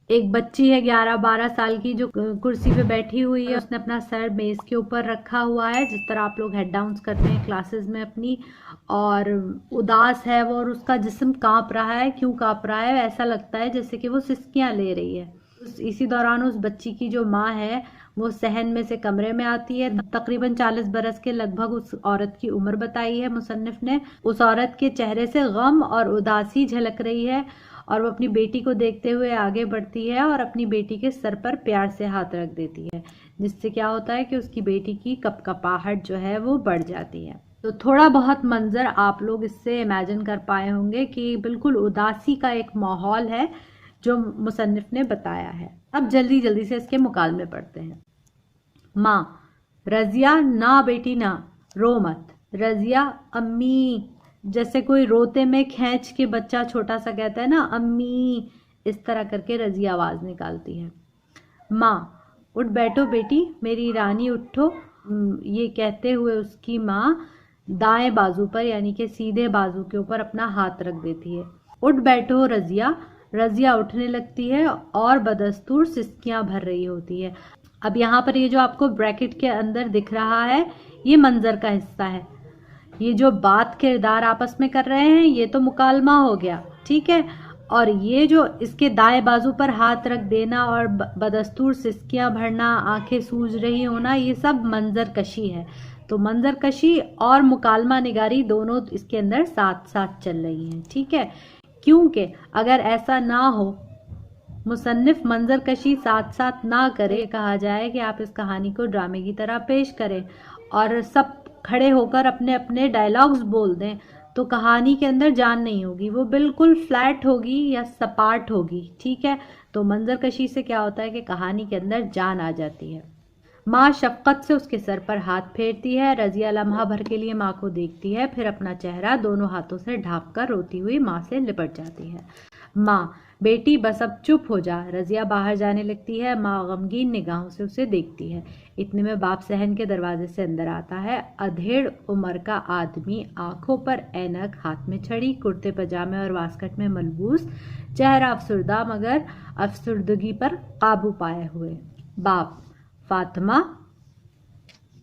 एक बच्ची है 11-12 साल की जो कुर्सी पे बैठी हुई है, उसने अपना सर मेज के ऊपर रखा हुआ है, जिस तरह आप लोग हेड डाउन्स करते हैं क्लासेस में अपनी, और उदास है वो, और उसका जिस्म कांप रहा है। क्यों कांप रहा है? ऐसा लगता है जैसे कि वो सिसकियां ले रही है। इसी दौरान उस बच्ची की जो माँ है वो सहन में से कमरे में आती है। तकरीबन 40 बरस के लगभग उस औरत की उम्र बताई है मुसन्निफ ने। उस औरत के चेहरे से गम और उदासी झलक रही है, और वो अपनी बेटी को देखते हुए आगे बढ़ती है और अपनी बेटी के सर पर प्यार से हाथ रख देती है, जिससे क्या होता है कि उसकी बेटी की कपकपाहट जो है वो बढ़ जाती है। तो थोड़ा बहुत मंजर आप लोग इससे इमेजिन कर पाए होंगे कि बिल्कुल उदासी का एक माहौल है जो मुसन्निफ ने बताया है। अब जल्दी जल्दी से इसके मुकालमे पढ़ते हैं। माँ, रजिया ना बेटी ना, रो मत। रजिया, अम्मी, जैसे कोई रोते में खींच के बच्चा छोटा सा कहता है ना अम्मी, इस तरह करके रजिया आवाज निकालती है। माँ, उठ बैठो बेटी, मेरी रानी उठो। ये कहते हुए उसकी माँ दाएं बाजू पर यानी कि सीधे बाजू के ऊपर अपना हाथ रख देती है। उठ बैठो रजिया। रजिया उठने लगती है और बदस्तूर सिसकियां भर रही होती है। अब यहाँ पर ये जो आपको ब्रैकेट के अंदर दिख रहा है ये मंजर का हिस्सा है। ये जो बात किरदार आपस में कर रहे हैं ये तो मुकालमा हो गया, ठीक है। और ये जो इसके दाएं बाजू पर हाथ रख देना और बदस्तूर सिसकियां भरना, आंखें सूज रही होना, ये सब मंजर कशी है। तो मंजर कशी और मुकालमा निगारी दोनों इसके अंदर साथ साथ चल रही हैं, ठीक है। क्योंकि अगर ऐसा ना हो, मुसन्निफ मंजर कशी साथ साथ ना करे, कहा जाए कि आप इस कहानी को ड्रामे की तरह पेश करें और सब खड़े होकर अपने अपने डायलॉग्स बोल दें, तो कहानी के अंदर जान नहीं होगी, वो बिल्कुल फ्लैट होगी या सपाट होगी, ठीक है। तो मंजर कशी से क्या होता है कि कहानी के अंदर जान आ जाती है। माँ शफकत से उसके सर पर हाथ फेरती है। रजिया लम्हा भर के लिए माँ को देखती है, फिर अपना चेहरा दोनों हाथों से ढांप कर रोती हुई माँ से लिपट जाती है। माँ, बेटी बस अब चुप हो जा। रजिया बाहर जाने लगती है। माँ गमगीन निगाहों से उसे देखती है। इतने में बाप सहन के दरवाजे से अंदर आता है। अधेड़ उम्र का आदमी, आंखों पर ऐनक, हाथ में छड़ी, कुर्ते पजामे और वास्कट में मलबूस, चेहरा अफसुर्दा मगर अफसुर्दगी पर काबू पाए हुए। बाप, फातिमा।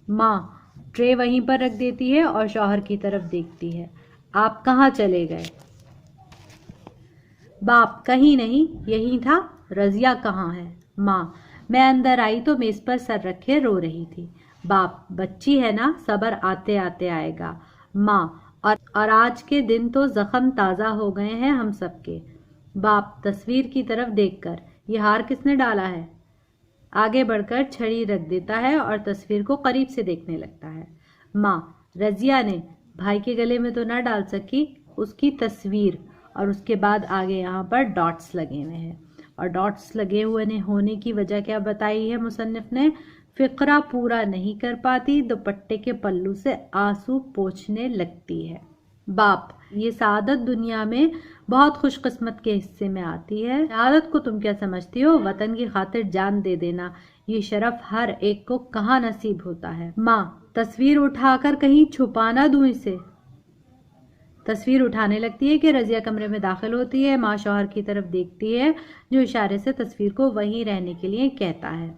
माँ ट्रे वहीं पर रख देती है और शौहर की तरफ देखती है। आप कहाँ चले गए? बाप, कहीं नहीं, यही था। रजिया कहाँ है? माँ, मैं अंदर आई तो मेज पर सर रखे रो रही थी। बाप, बच्ची है ना, सबर आते आते आएगा। माँ, और आज के दिन तो जख्म ताज़ा हो गए हैं हम सबके। बाप तस्वीर की तरफ देखकर, ये हार किसने डाला है? आगे बढ़कर छड़ी रख देता है और तस्वीर को करीब से देखने लगता है। माँ, रजिया ने भाई के गले में तो ना डाल सकी, उसकी तस्वीर। और उसके बाद आगे यहाँ पर डॉट्स लगे हुए हैं, और डॉट्स लगे हुए होने की वजह क्या बताई है मुसन्निफ ने? फिक्रा पूरा नहीं कर पाती, दुपट्टे के पल्लू से आंसू पोंछने लगती है। बाप, ये सादत दुनिया में बहुत खुशकिस्मत के हिस्से में आती है। शहादत को तुम क्या समझती हो? वतन की खातिर जान दे देना, ये शरफ हर एक को कहाँ नसीब होता है। माँ, तस्वीर उठाकर कहीं छुपा ना दूं इसे। तस्वीर उठाने लगती है कि रजिया कमरे में दाखिल होती है। माँ शौहर की तरफ देखती है जो इशारे से तस्वीर को वहीं रहने के लिए कहता है।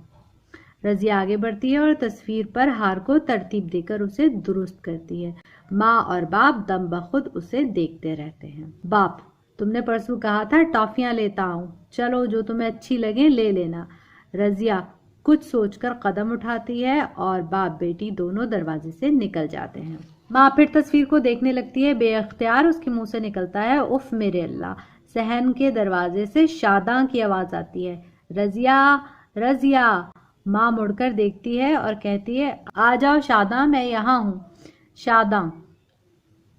रजिया आगे बढ़ती है और तस्वीर पर हार को तरतीब देकर उसे दुरुस्त करती है। माँ और बाप दम बखुद उसे देखते रहते हैं। बाप, तुमने परसों कहा था टॉफियां लेता हूँ, चलो जो तुम्हें अच्छी लगे ले लेना। रजिया कुछ सोचकर कदम उठाती है और बाप बेटी दोनों दरवाजे से निकल जाते हैं। माँ फिर तस्वीर को देखने लगती है। बेअख्तियार उसके मुंह से निकलता है, उफ मेरे अल्लाह। सहन के दरवाजे से शादां की आवाज आती है, रजिया, रजिया। माँ मुड़कर देखती है और कहती है, आ जाओ शादां, मैं यहाँ हूँ। शादां।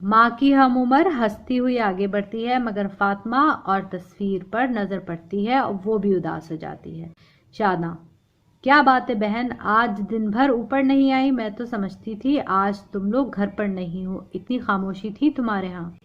माँ की हम उम्र हंसती हुई आगे बढ़ती है, मगर फातिमा और तस्वीर पर नजर पड़ती है और वो भी उदास हो जाती है। शादां, क्या बात है बहन, आज दिन भर ऊपर नहीं आई? मैं तो समझती थी आज तुम लोग घर पर नहीं हो, इतनी खामोशी थी तुम्हारे यहाँ।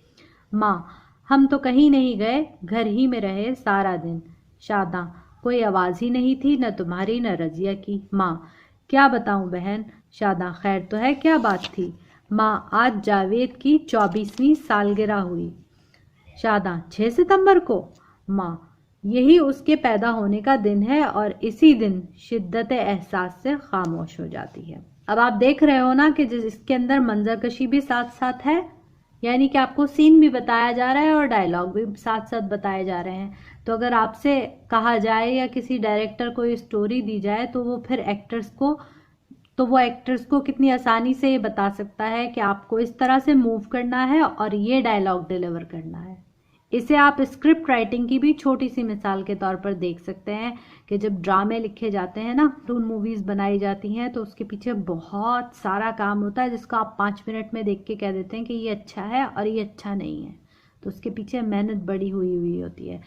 माँ, हम तो कहीं नहीं गए, घर ही में रहे सारा दिन। शादां, कोई आवाज ही नहीं थी, न तुम्हारी न रजिया की। माँ, क्या बताऊं बहन। शादां, खैर तो है, क्या बात थी? माँ, आज जावेद की 24वीं सालगिरह हुई। शादां, 6 सितंबर को? माँ, यही उसके पैदा होने का दिन है और इसी दिन शिद्दत एहसास से खामोश हो जाती है। अब आप देख रहे हो ना कि इसके अंदर मंजरकशी भी साथ साथ है, यानी कि आपको सीन भी बताया जा रहा है और डायलॉग भी साथ साथ बताए जा रहे हैं। तो अगर आपसे कहा जाए या किसी डायरेक्टर को ये स्टोरी दी जाए तो वो एक्टर्स को कितनी आसानी से ये बता सकता है कि आपको इस तरह से मूव करना है और ये डायलॉग डिलीवर करना है। इसे आप स्क्रिप्ट राइटिंग की भी छोटी सी मिसाल के तौर पर देख सकते हैं कि जब ड्रामे लिखे जाते हैं ना, कार्टून मूवीज बनाई जाती हैं, तो उसके पीछे बहुत सारा काम होता है जिसको आप 5 मिनट में देख के कह देते हैं कि ये अच्छा है और ये अच्छा नहीं है। तो उसके पीछे मेहनत बड़ी हुई होती है,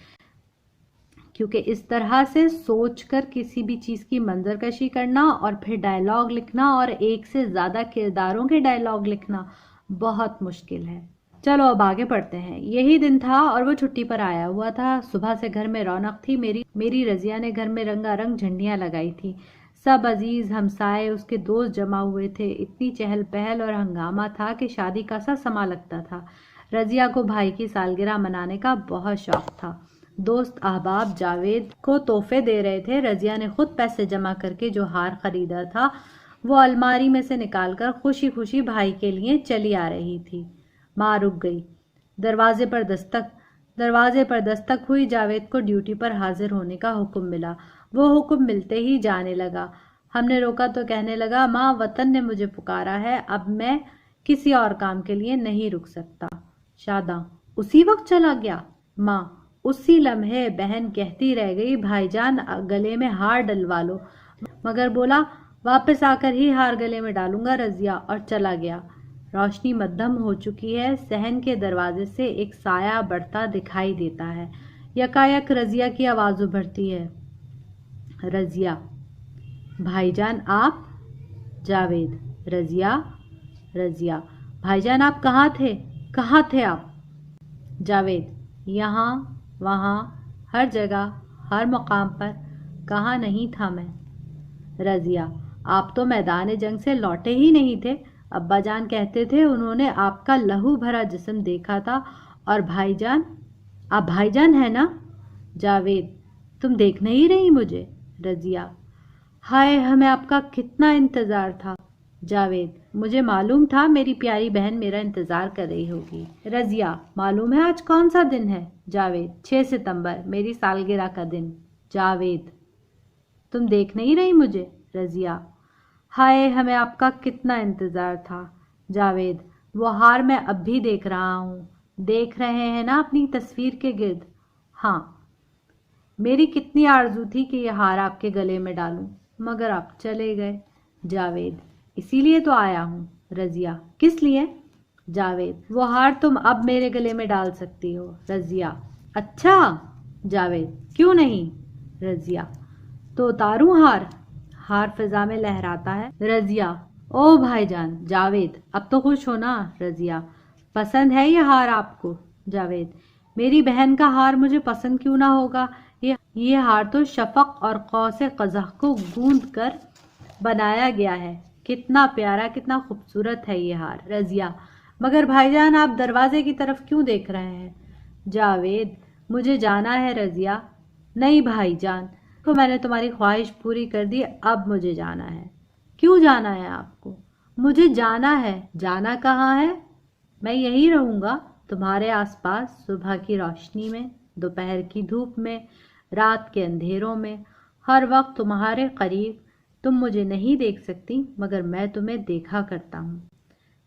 क्योंकि इस तरह से सोचकर किसी भी चीज़ की मंजरकशी करना और फिर डायलॉग लिखना और एक से ज़्यादा किरदारों के डायलॉग लिखना बहुत मुश्किल है। चलो अब आगे पढ़ते हैं। यही दिन था और वो छुट्टी पर आया हुआ था। सुबह से घर में रौनक थी। मेरी रजिया ने घर में रंगारंग झंडियाँ लगाई थी। सब अजीज हमसाए उसके दोस्त जमा हुए थे। इतनी चहल पहल और हंगामा था कि शादी का सा समा लगता था। रजिया को भाई की सालगिरह मनाने का बहुत शौक था। दोस्त अहबाब जावेद को तोहफे दे रहे थे। रजिया ने खुद पैसे जमा करके जो हार खरीदा था वो अलमारी में से निकालकर खुशी खुशी भाई के लिए चली आ रही थी। माँ रुक गई। दरवाजे पर दस्तक हुई। जावेद को ड्यूटी पर हाजिर होने का हुक्म मिला। वो हुक्म मिलते ही जाने लगा। हमने रोका तो कहने लगा, माँ वतन ने मुझे पुकारा है, अब मैं किसी और काम के लिए नहीं रुक सकता। शादा उसी वक्त चला गया। माँ उसी लम्हे बहन कहती रह गई, भाईजान गले में हार डलवा लो, मगर बोला वापस आकर ही हार गले में डालूंगा रजिया, और चला गया। रोशनी मध्यम हो चुकी है। सहन के दरवाजे से एक साया बढ़ता दिखाई देता है। यकायक रजिया की आवाज उभरती है, रजिया। भाईजान आप? जावेद, रजिया। भाईजान आप कहाँ थे आप? जावेद, यहाँ वहाँ हर जगह हर मकाम पर, कहाँ नहीं था मैं? रजिया, आप तो मैदान जंग से लौटे ही नहीं थे। अब्बा जान कहते थे उन्होंने आपका लहू भरा जिस्म देखा था। और भाईजान, आप भाईजान है ना? जावेद, तुम देख नहीं रही मुझे? रजिया, हाय हमें आपका कितना इंतजार था। जावेद, मुझे मालूम था मेरी प्यारी बहन मेरा इंतजार कर रही होगी। रजिया, मालूम है आज कौन सा दिन है? जावेद, 6 सितंबर, मेरी सालगिरह का दिन। जावेद, तुम देख नहीं रही मुझे? रजिया, हाय हमें आपका कितना इंतजार था। जावेद, वो हार मैं अब भी देख रहा हूँ। देख रहे हैं ना अपनी तस्वीर के गिर्द? हाँ, मेरी कितनी आरज़ू थी कि यह हार आपके गले में डालूं, मगर आप चले गए। जावेद, इसीलिए तो आया हूँ। रजिया, किस लिए? जावेद, वो हार तुम अब मेरे गले में डाल सकती हो। रजिया, अच्छा। जावेद, क्यों नहीं? रजिया, तो उतारूं हार? हार फिजा में लहराता है। रजिया, ओ भाईजान। जावेद, अब तो खुश हो ना? रजिया, पसंद है ये हार आपको? जावेद, मेरी बहन का हार मुझे पसंद क्यों ना होगा? ये हार तो शफक और कौसे कज़ह को गूंद कर बनाया गया है। कितना प्यारा, कितना खूबसूरत है ये हार। रजिया, मगर भाईजान आप दरवाजे की तरफ क्यों देख रहे हैं? जावेद, मुझे जाना है। रजिया, नहीं भाईजान, तो मैंने तुम्हारी ख्वाहिश पूरी कर दी, अब मुझे जाना है। क्यों जाना है आपको? मुझे जाना है। जाना कहाँ है? मैं यहीं रहूँगा तुम्हारे आसपास, सुबह की रोशनी में, दोपहर की धूप में, रात के अंधेरों में, हर वक्त तुम्हारे करीब। तुम मुझे नहीं देख सकती मगर मैं तुम्हें देखा करता हूँ।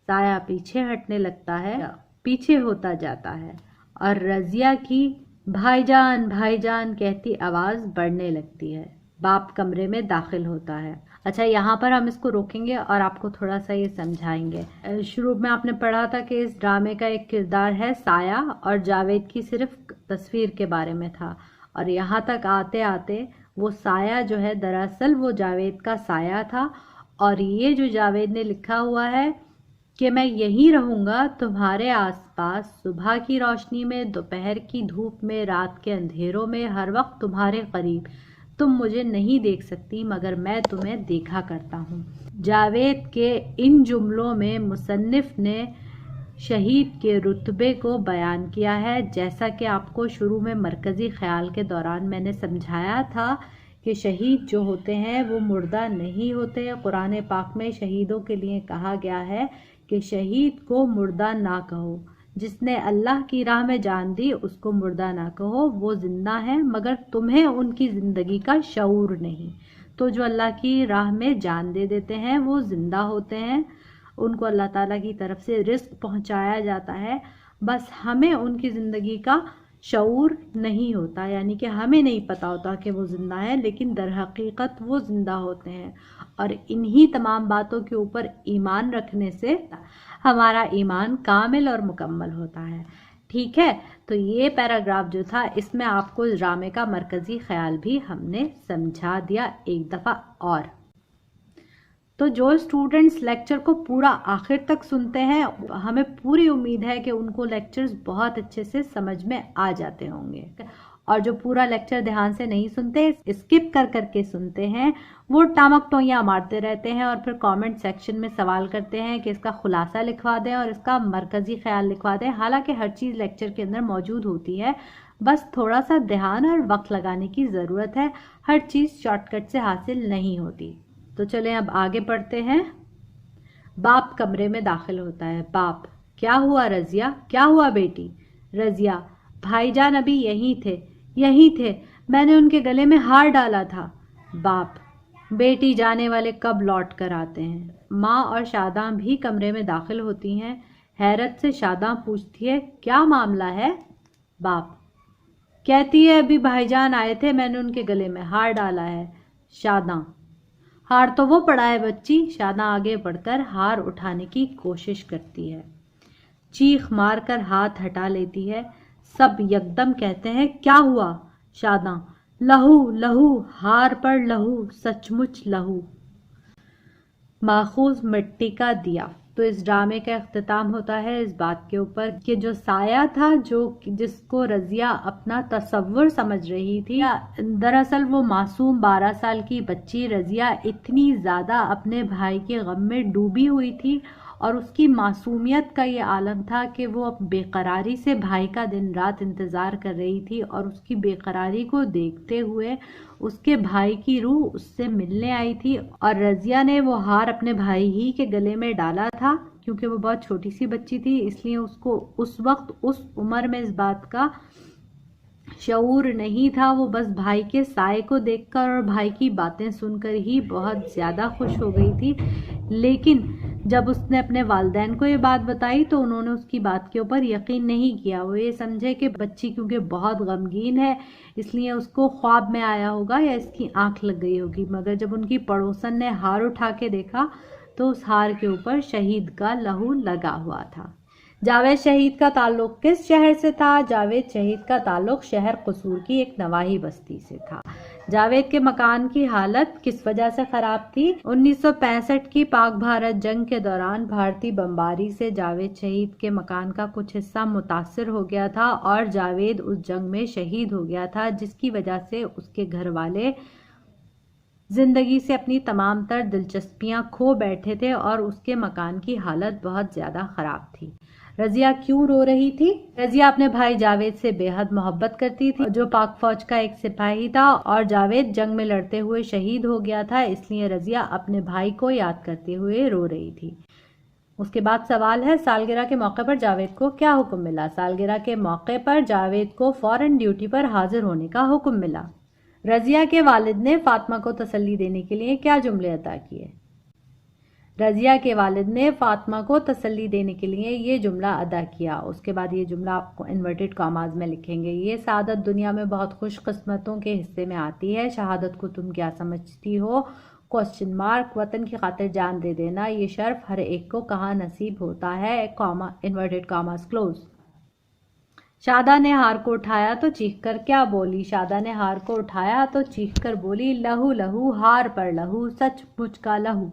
साया पीछे हटने लगता है, पीछे होता जाता है और रजिया की भाईजान भाईजान कहती आवाज़ बढ़ने लगती है। बाप कमरे में दाखिल होता है। अच्छा, यहाँ पर हम इसको रोकेंगे और आपको थोड़ा सा ये समझाएंगे। शुरू में आपने पढ़ा था कि इस ड्रामे का एक किरदार है साया और जावेद की सिर्फ तस्वीर के बारे में था, और यहाँ तक आते आते वो साया जो है दरअसल वो जावेद का साया था। और ये जो जावेद ने लिखा हुआ है कि मैं यहीं रहूँगा तुम्हारे आसपास, सुबह की रोशनी में, दोपहर की धूप में, रात के अंधेरों में, हर वक्त तुम्हारे करीब। तुम मुझे नहीं देख सकती मगर मैं तुम्हें देखा करता हूँ। जावेद के इन जुमलों में मुसन्निफ ने शहीद के रुतबे को बयान किया है। जैसा कि आपको शुरू में मरकज़ी ख्याल के दौरान मैंने समझाया था कि शहीद जो होते हैं वो मुर्दा नहीं होते। कुरान पाक में शहीदों के लिए कहा गया है कि शहीद को मुर्दा ना कहो, जिसने अल्लाह की राह में जान दी उसको मुर्दा ना कहो, वो जिंदा है मगर तुम्हें उनकी ज़िंदगी का शऊर नहीं। तो जो अल्लाह की राह में जान दे देते हैं वो जिंदा होते हैं, उनको अल्लाह ताला की तरफ से रिस्क पहुंचाया जाता है, बस हमें उनकी ज़िंदगी का शऊर नहीं होता, यानी कि हमें नहीं पता होता कि वो ज़िंदा है, लेकिन दर हकीकत वो ज़िंदा होते हैं। और इन्हीं तमाम बातों के ऊपर ईमान रखने से हमारा ईमान कामिल और मुकम्मल होता है। ठीक है, तो ये पैराग्राफ जो था इसमें आपको ड्रामे का मरकज़ी ख्याल भी हमने समझा दिया एक दफ़ा और। तो जो स्टूडेंट्स लेक्चर को पूरा आखिर तक सुनते हैं, हमें पूरी उम्मीद है कि उनको लेक्चर्स बहुत अच्छे से समझ में आ जाते होंगे। और जो पूरा लेक्चर ध्यान से नहीं सुनते, स्किप कर करके सुनते हैं, वो टामक टोइयाँ मारते रहते हैं और फिर कमेंट सेक्शन में सवाल करते हैं कि इसका खुलासा लिखवा दें और इसका मरकज़ी ख्याल लिखवा दें। हालांकि हर चीज़ लेक्चर के अंदर मौजूद होती है, बस थोड़ा सा ध्यान और वक्त लगाने की ज़रूरत है। हर चीज़ शॉर्टकट से हासिल नहीं होती। तो चलें अब आगे पढ़ते हैं। बाप कमरे में दाखिल होता है। बाप: क्या हुआ रज़िया, क्या हुआ बेटी? रज़िया: भाईजान अभी यहीं थे, मैंने उनके गले में हार डाला था। बाप: बेटी जाने वाले कब लौट कर आते हैं? माँ और शादां भी कमरे में दाखिल होती हैं। हैरत से शादां पूछती है, क्या मामला है? बाप: कहती है अभी भाईजान आए थे, मैंने उनके गले में हार डाला है। शादां: हार तो वो पड़ा है बच्ची। शादां आगे बढ़कर हार उठाने की कोशिश करती है, चीख मार कर हाथ हटा लेती है। सब यकदम कहते हैं, क्या हुआ? शादां: लहू लहू, हार पर लहू, सचमुच लहू। माखूज मिट्टी का दिया। तो इस ड्रामे का अख्तिताम होता है इस बात के ऊपर कि जो साया था, जिसको रज़िया अपना तसव्वुर समझ रही थी, दरअसल वो मासूम 12 साल की बच्ची रज़िया इतनी ज़्यादा अपने भाई के गम में डूबी हुई थी और उसकी मासूमियत का ये आलम था कि वो अब बेकरारी से भाई का दिन रात इंतज़ार कर रही थी और उसकी बेकरारी को देखते हुए उसके भाई की रूह उससे मिलने आई थी। और रज़िया ने वो हार अपने भाई ही के गले में डाला था, क्योंकि वो बहुत छोटी सी बच्ची थी, इसलिए उसको उस वक्त उस उम्र में इस बात का शऊर नहीं था। वो बस भाई के साए को देखकर और भाई की बातें सुनकर ही बहुत ज़्यादा खुश हो गई थी। लेकिन जब उसने अपने वालिदैन को ये बात बताई तो उन्होंने उसकी बात के ऊपर यकीन नहीं किया। वो ये समझे कि बच्ची क्योंकि बहुत गमगीन है इसलिए उसको ख्वाब में आया होगा या इसकी आंख लग गई होगी। मगर जब उनकी पड़ोसन ने हार उठा के देखा तो उस हार के ऊपर शहीद का लहू लगा हुआ था। जावेद शहीद का ताल्लुक किस शहर से था? जावेद शहीद का ताल्लुक शहर कसूर की एक नवाही बस्ती से था। जावेद के मकान की हालत किस वजह से खराब थी? 1965 की पाक भारत जंग के दौरान भारतीय बमबारी से जावेद शहीद के मकान का कुछ हिस्सा मुतासिर हो गया था और जावेद उस जंग में शहीद हो गया था, जिसकी वजह से उसके घर वाले जिंदगी से अपनी तमाम तर दिलचस्पियां खो बैठे थे और उसके मकान की हालत बहुत ज्यादा खराब थी। रज़िया क्यों रो रही थी? रज़िया अपने भाई जावेद से बेहद मोहब्बत करती थी, जो पाक फौज का एक सिपाही था और जावेद जंग में लड़ते हुए शहीद हो गया था, इसलिए रज़िया अपने भाई को याद करते हुए रो रही थी। उसके बाद सवाल है, सालगिरह के मौके पर जावेद को क्या हुक्म मिला? सालगिरह के मौके पर जावेद को फौरन ड्यूटी पर हाजिर होने का हुक्म मिला। रज़िया के वालिद ने फातिमा को तसल्ली देने के लिए क्या जुमले अदा किए? रज़िया के वालिद ने फातिमा को तसल्ली देने के लिए ये जुमला अदा किया। उसके बाद ये जुमला आपको इन्वर्टेड कॉमास में लिखेंगे। ये सादत दुनिया में बहुत खुश किस्मतों के हिस्से में आती है। शहादत को तुम क्या समझती हो? Question mark. वतन की खातिर जान दे देना, ये शर्फ हर एक को कहाँ नसीब होता है? Comma inverted commas close. शादा ने हार को उठाया तो चीख कर क्या बोली? शादा ने हार को उठाया तो चीख कर बोली, लहू लहू, हार पर लहू, सचमुच का लहू।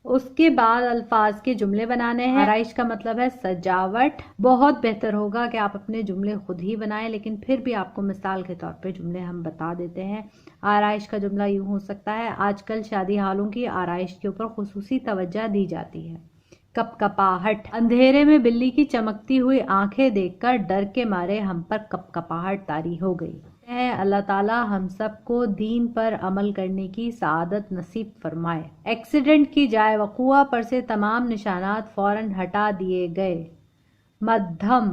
उसके बाद अल्फाज के जुमले बनाने हैं। आराइश का मतलब है सजावट। बहुत बेहतर होगा कि आप अपने जुमले खुद ही बनाएं, लेकिन फिर भी आपको मिसाल के तौर पे जुमले हम बता देते हैं। आराइश का जुमला यूं हो सकता है, आजकल शादी हालों की आराइश के ऊपर खुसूसी तवज्जो दी जाती है। कपकपाहट। अंधेरे में बिल्ली की चमकती हुई आंखें देखकर डर के मारे हम पर कपकपाहट तारी हो गई है। अल्लाह ताला हम सबको दीन पर अमल करने की सआदत नसीब फरमाए। एक्सीडेंट की जाए वक़ुआ पर से तमाम निशानात फौरन हटा दिए गए। मध्यम,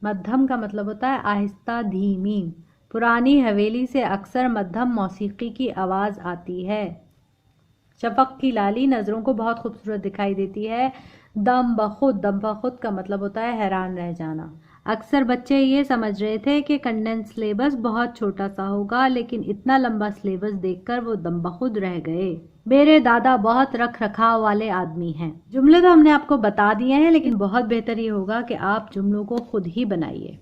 मध्यम का मतलब होता है आहिस्ता, धीमी। पुरानी हवेली से अक्सर मध्यम मौसीकी की आवाज आती है। शफक की लाली नजरों को बहुत खूबसूरत दिखाई देती है। दम बखुद, दम बखुद का मतलब होता है हैरान रह जाना। अक्सर बच्चे ये समझ रहे थे कि कंडेंस सिलेबस बहुत छोटा सा होगा, लेकिन इतना लंबा सिलेबस देखकर वो दम बखुद रह गए। मेरे दादा बहुत रख रखाव वाले आदमी हैं। जुमले तो हमने आपको बता दिए हैं, लेकिन बहुत बेहतर ये होगा कि आप जुमलों को खुद ही बनाइए।